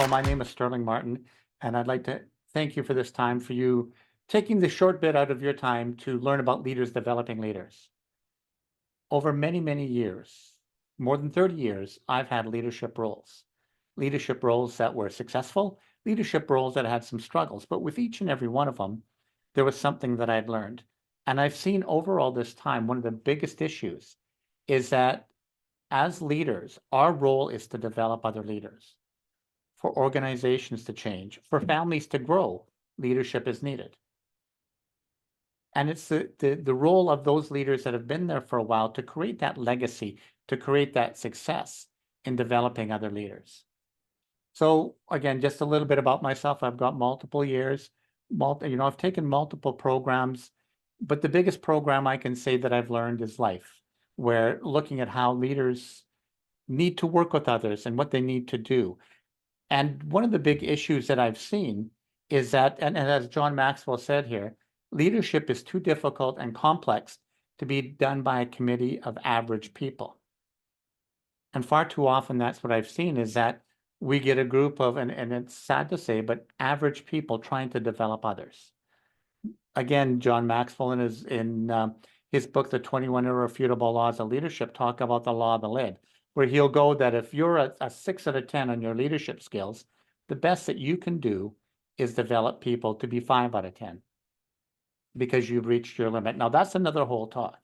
Hello, my name is Sterling Martin, and I'd like to thank you for this time, for you taking the short bit out of your time to learn about leaders developing leaders. Over many, many years, more than 30 years, I've had leadership roles that were successful, leadership roles that had some struggles, but with each and every one of them, there was something that I'd learned. And I've seen over all this time, one of the biggest issues is that as leaders, our role is to develop other leaders. For organizations to change, for families to grow, leadership is needed. And it's the role of those leaders that have been there for a while to create that legacy, to create that success in developing other leaders. So again, just a little bit about myself. I've got multiple years, I've taken multiple programs, but the biggest program I can say that I've learned is life, where looking at how leaders need to work with others and what they need to do. And one of the big issues that I've seen is that, and as John Maxwell said here, leadership is too difficult and complex to be done by a committee of average people. And far too often, that's what I've seen, is that we get a group of, and it's sad to say, but average people trying to develop others. Again, John Maxwell in his book, The 21 Irrefutable Laws of Leadership, talk about the law of the lid, where he'll go that if you're a 6 out of 10 on your leadership skills, the best that you can do is develop people to be 5 out of 10 because you've reached your limit. Now, that's another whole talk.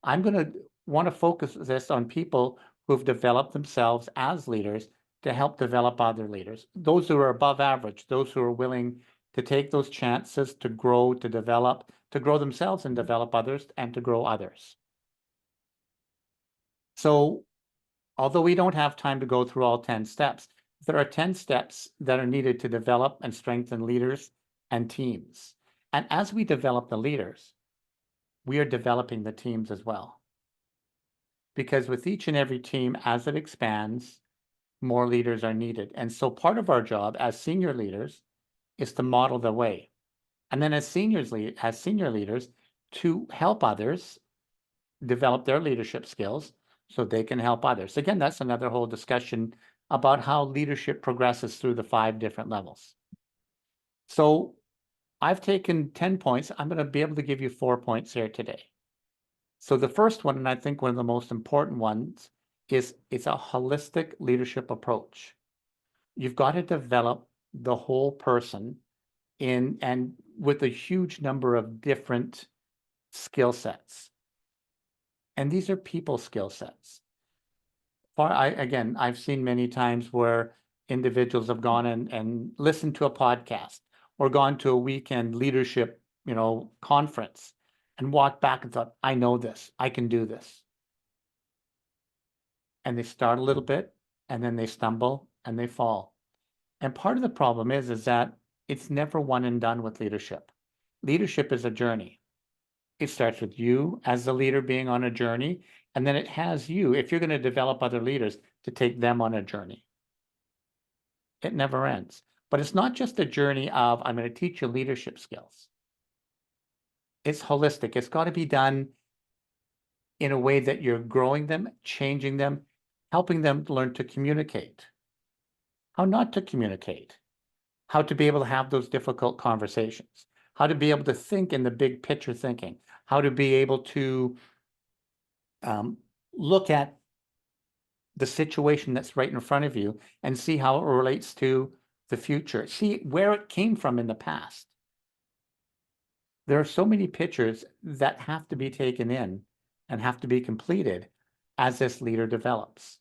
I'm going to want to focus this on people who've developed themselves as leaders to help develop other leaders, those who are above average, those who are willing to take those chances to grow, to develop, to grow themselves and develop others, and to grow others. So although we don't have time to go through all 10 steps, there are 10 steps that are needed to develop and strengthen leaders and teams. And as we develop the leaders, we are developing the teams as well. Because with each and every team, as it expands, more leaders are needed. And so part of our job as senior leaders is to model the way. And then as senior leaders, to help others develop their leadership skills so they can help others. Again, that's another whole discussion about how leadership progresses through the 5 different levels. So I've taken 10 points. I'm going to be able to give you 4 points here today. So the first one, and I think one of the most important ones, is it's a holistic leadership approach. You've got to develop the whole person and with a huge number of different skill sets. And these are people skill sets. I've seen many times where individuals have gone and listened to a podcast or gone to a weekend leadership, conference and walked back and thought, I know this, I can do this. And they start a little bit and then they stumble and they fall. And part of the problem is that it's never one and done with leadership. Leadership is a journey. It starts with you as the leader being on a journey, and then it has you, if you're going to develop other leaders, to take them on a journey. It never ends. But it's not just a journey of, I'm going to teach you leadership skills. It's holistic. It's got to be done in a way that you're growing them, changing them, helping them learn to communicate, how not to communicate, how to be able to have those difficult conversations, how to be able to think in the big picture thinking, how to be able to look at the situation that's right in front of you and see how it relates to the future, see where it came from in the past. There are so many pictures that have to be taken in and have to be completed as this leader develops.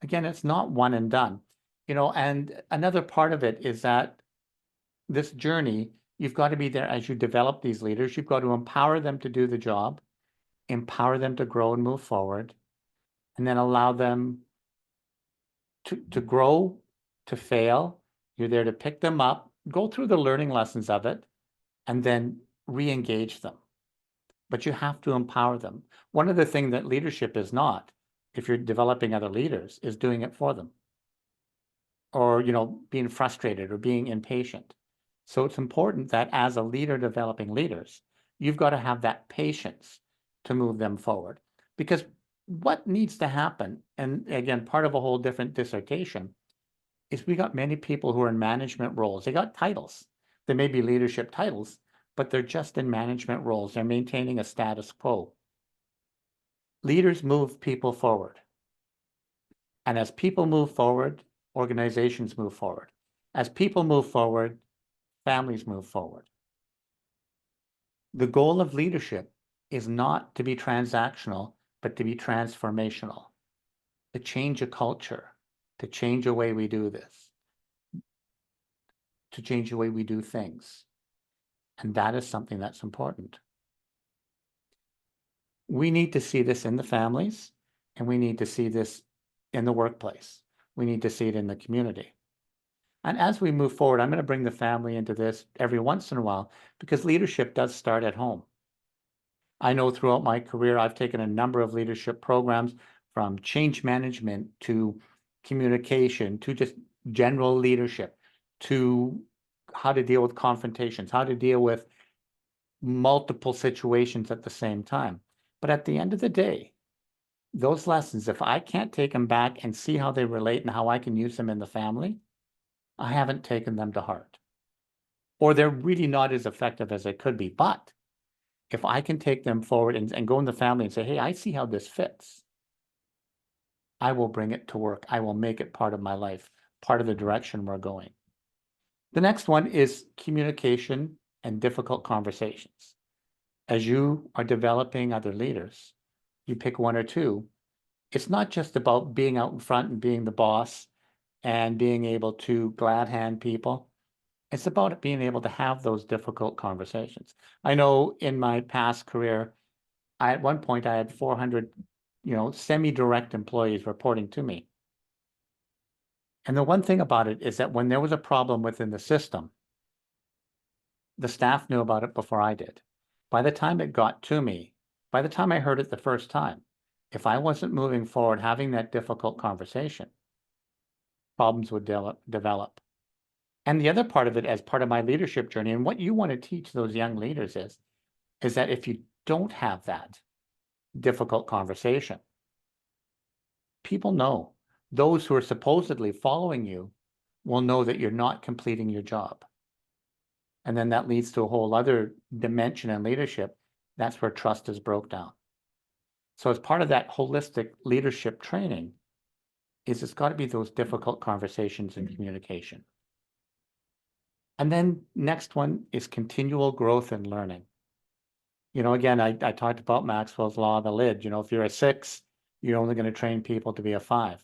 Again, it's not one and done, and another part of it is that this journey, you've got to be there as you develop these leaders. You've got to empower them to do the job, empower them to grow and move forward, and then allow them to grow, to fail. You're there to pick them up, go through the learning lessons of it, and then re-engage them. But you have to empower them. One of the things that leadership is not, if you're developing other leaders, is doing it for them. Or, being frustrated or being impatient. So it's important that as a leader developing leaders, you've got to have that patience to move them forward. Because what needs to happen, and again, part of a whole different dissertation, is we got many people who are in management roles. They got titles. They may be leadership titles, but they're just in management roles. They're maintaining a status quo. Leaders move people forward. And as people move forward, organizations move forward. As people move forward, families move forward. The goal of leadership is not to be transactional, but to be transformational, to change a culture, to change the way we do this, to change the way we do things. And that is something that's important. We need to see this in the families, and we need to see this in the workplace. We need to see it in the community. And as we move forward, I'm going to bring the family into this every once in a while, because leadership does start at home. I know throughout my career, I've taken a number of leadership programs, from change management to communication to just general leadership, to how to deal with confrontations, how to deal with multiple situations at the same time. But at the end of the day, those lessons, if I can't take them back and see how they relate and how I can use them in the family, I haven't taken them to heart. Or they're really not as effective as they could be. But if I can take them forward and go in the family and say, hey, I see how this fits, I will bring it to work. I will make it part of my life, part of the direction we're going. The next one is communication and difficult conversations. As you are developing other leaders, you pick one or two. It's not just about being out in front and being the boss and being able to glad hand people. It's about being able to have those difficult conversations. I know in my past career, at one point I had 400, semi-direct employees reporting to me. And the one thing about it is that when there was a problem within the system, the staff knew about it before I did. By the time it got to me, by the time I heard it the first time, if I wasn't moving forward, having that difficult conversation, problems would develop. And the other part of it, as part of my leadership journey, and what you want to teach those young leaders is that if you don't have that difficult conversation, people know, those who are supposedly following you will know that you're not completing your job. And then that leads to a whole other dimension in leadership. That's where trust is broke down. So as part of that holistic leadership training, it's got to be those difficult conversations and communication. And then next one is continual growth and learning. Again, I talked about Maxwell's law of the lid. If you're a 6, you're only going to train people to be a 5.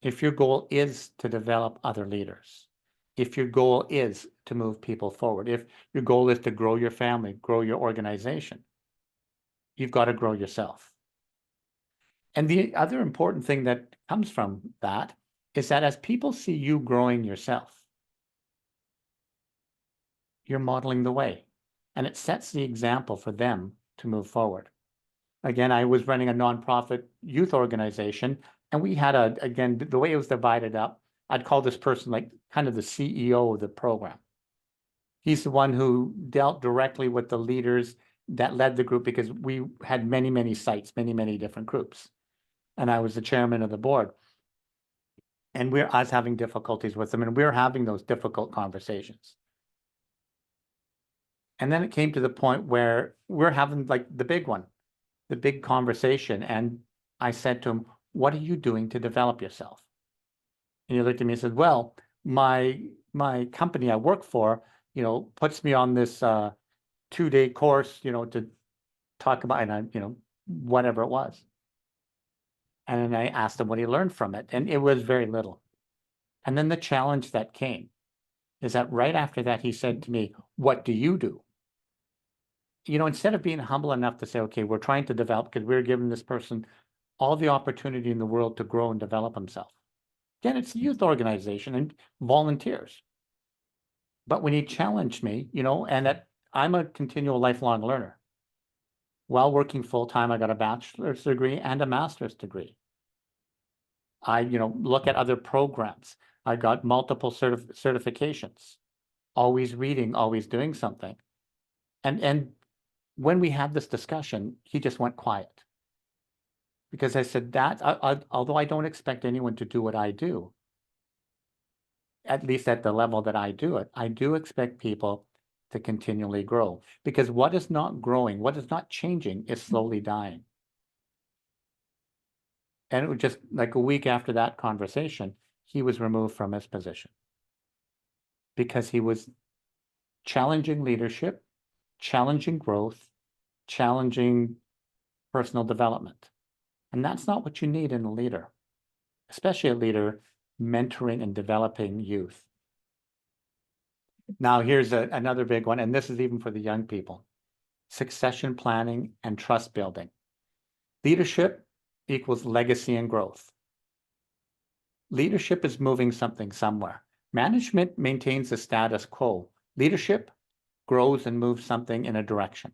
If your goal is to develop other leaders, if your goal is to move people forward, if your goal is to grow your family, grow your organization, you've got to grow yourself. And the other important thing that comes from that is that as people see you growing yourself, you're modeling the way, and it sets the example for them to move forward. Again, I was running a nonprofit youth organization, and we had again, the way it was divided up, I'd call this person like kind of the CEO of the program. He's the one who dealt directly with the leaders that led the group, because we had many, many sites, many, many different groups. And I was the chairman of the board. And I was having difficulties with them, and we were having those difficult conversations. And then it came to the point where we're having like the big one, the big conversation. And I said to him, what are you doing to develop yourself? And he looked at me and said, well, my company I work for, puts me on this 2-day course, to talk about, and whatever it was. And I asked him what he learned from it, and it was very little. And then the challenge that came is that right after that, he said to me, what do you do? Instead of being humble enough to say, okay, we're trying to develop, because we're giving this person all the opportunity in the world to grow and develop himself. Again, it's a youth organization and volunteers. But when he challenged me, and that I'm a continual lifelong learner. While working full-time, I got a bachelor's degree and a master's degree. I, look at other programs. I got multiple certifications, always reading, always doing something. And when we had this discussion, he just went quiet. Because I said that, although I don't expect anyone to do what I do, at least at the level that I do it, I do expect people to continually grow, because what is not growing, what is not changing is slowly dying. And it was just like a week after that conversation, he was removed from his position because he was challenging leadership, challenging growth, challenging personal development. And that's not what you need in a leader, especially a leader mentoring and developing youth. Now, here's another big one, and this is even for the young people: succession planning and trust building. Leadership equals legacy and growth. Leadership is moving something somewhere. Management maintains the status quo. Leadership grows and moves something in a direction.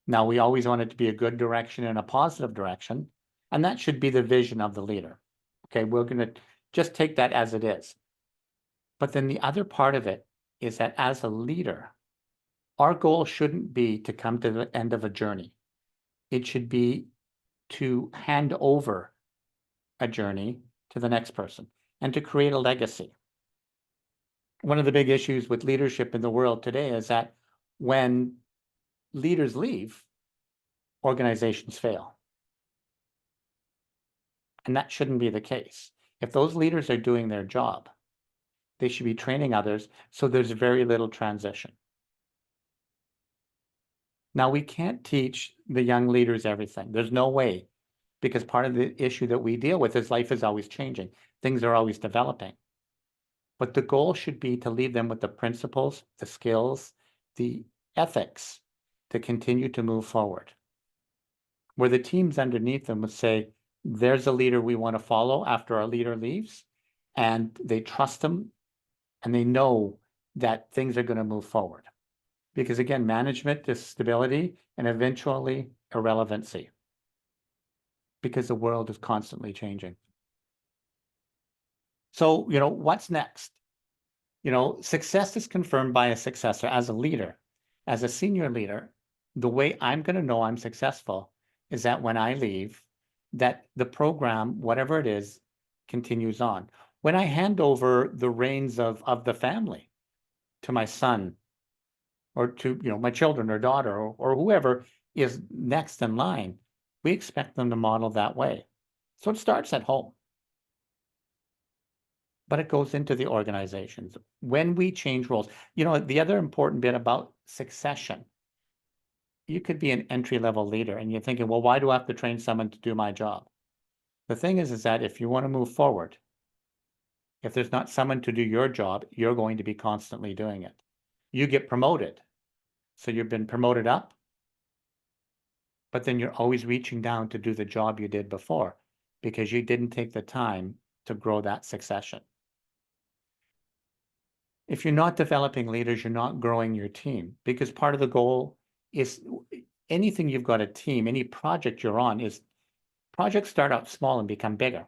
Now, we always want it to be a good direction and a positive direction, and that should be the vision of the leader. Okay, we're going to just take that as it is. But then the other part of it is that as a leader, our goal shouldn't be to come to the end of a journey. It should be to hand over a journey to the next person and to create a legacy. One of the big issues with leadership in the world today is that when leaders leave, organizations fail. And that shouldn't be the case. If those leaders are doing their job, they should be training others, so there's very little transition. Now, we can't teach the young leaders everything. There's no way, because part of the issue that we deal with is life is always changing. Things are always developing. But the goal should be to leave them with the principles, the skills, the ethics to continue to move forward. Where the teams underneath them would say, there's a leader we want to follow after our leader leaves, and they trust them, and they know that things are going to move forward. Because again, management is stability and eventually irrelevancy, because the world is constantly changing. So, what's next? Success is confirmed by a successor. As a leader, as a senior leader, the way I'm going to know I'm successful is that when I leave, that the program, whatever it is, continues on. When I hand over the reins of the family to my son, or to my children or daughter, or whoever is next in line, we expect them to model that way. So it starts at home, but it goes into the organizations. When we change roles, the other important bit about succession, you could be an entry-level leader and you're thinking, well, why do I have to train someone to do my job? The thing is that if you want to move forward, if there's not someone to do your job, you're going to be constantly doing it. You get promoted. So you've been promoted up, but then you're always reaching down to do the job you did before because you didn't take the time to grow that succession. If you're not developing leaders, you're not growing your team, because part of the goal is anything you've got a team, any project you're on, is projects start out small and become bigger.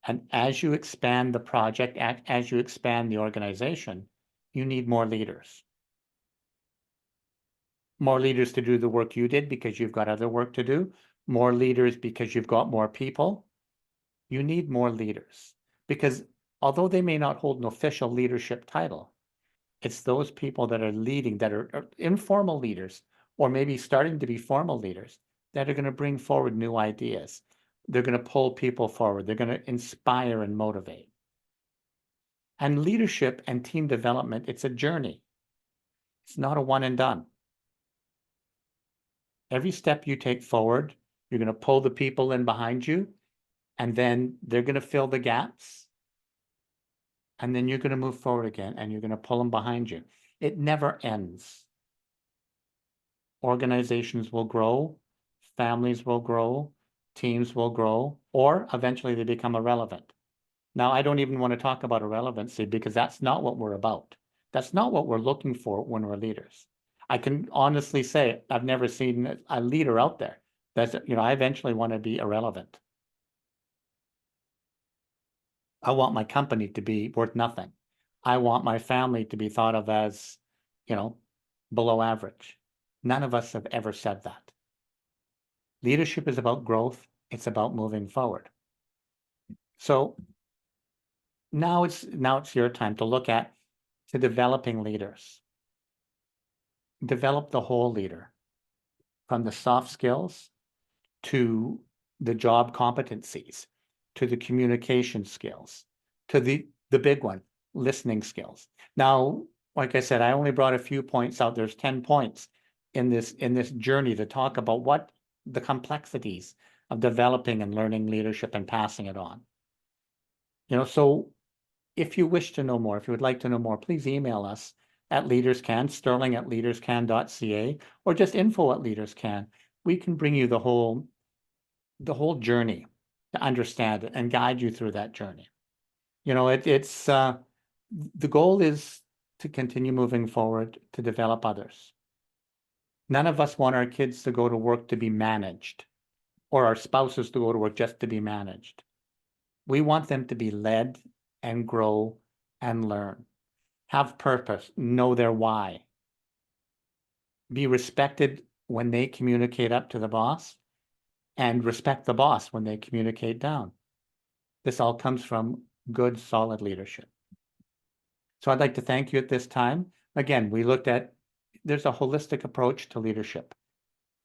And as you expand the project, as you expand the organization, you need more leaders. More leaders to do the work you did because you've got other work to do. More leaders because you've got more people. You need more leaders because although they may not hold an official leadership title, it's those people that are leading, that are informal leaders, or maybe starting to be formal leaders, that are going to bring forward new ideas. They're going to pull people forward. They're going to inspire and motivate. And leadership and team development, it's a journey. It's not a one and done. Every step you take forward, you're going to pull the people in behind you, and then they're going to fill the gaps. And then you're going to move forward again, and you're going to pull them behind you. It never ends. Organizations will grow, families will grow, teams will grow, or eventually they become irrelevant. Now, I don't even want to talk about irrelevancy because that's not what we're about. That's not what we're looking for when we're leaders. I can honestly say I've never seen a leader out there that's, I eventually want to be irrelevant. I want my company to be worth nothing. I want my family to be thought of as, below average. None of us have ever said that. Leadership is about growth. It's about moving forward. So now it's your time to look at to developing leaders. Develop the whole leader, from the soft skills to the job competencies, to the communication skills, to the big one, listening skills. Now, like I said, I only brought a few points out. There's 10 points in this journey to talk about what the complexities of developing and learning leadership and passing it on. So if you wish to know more, if you would like to know more, please email us at leaderscan, sterling@leaderscan.ca, or just info@leaderscan. We can bring you the whole journey to understand it and guide you through that journey. It's the goal is to continue moving forward, to develop others. None of us want our kids to go to work to be managed, or our spouses to go to work just to be managed. We want them to be led and grow and learn, have purpose, know their why, be respected when they communicate up to the boss, and respect the boss when they communicate down. This all comes from good, solid leadership. So I'd like to thank you at this time. Again, we looked at, there's a holistic approach to leadership.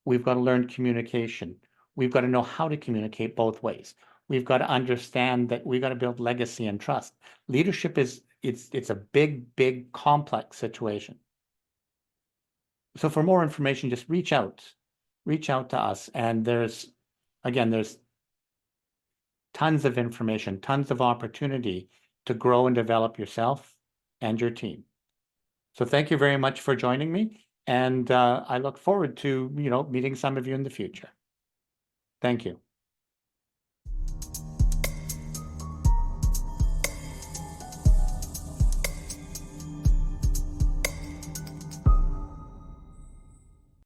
We've got to learn communication. We've got to know how to communicate both ways. We've got to understand that we've got to build legacy and trust. Leadership it's a big, big, complex situation. So for more information, just reach out to us. And there's tons of information, tons of opportunity to grow and develop yourself and your team. So thank you very much for joining me. And I look forward to, meeting some of you in the future. Thank you.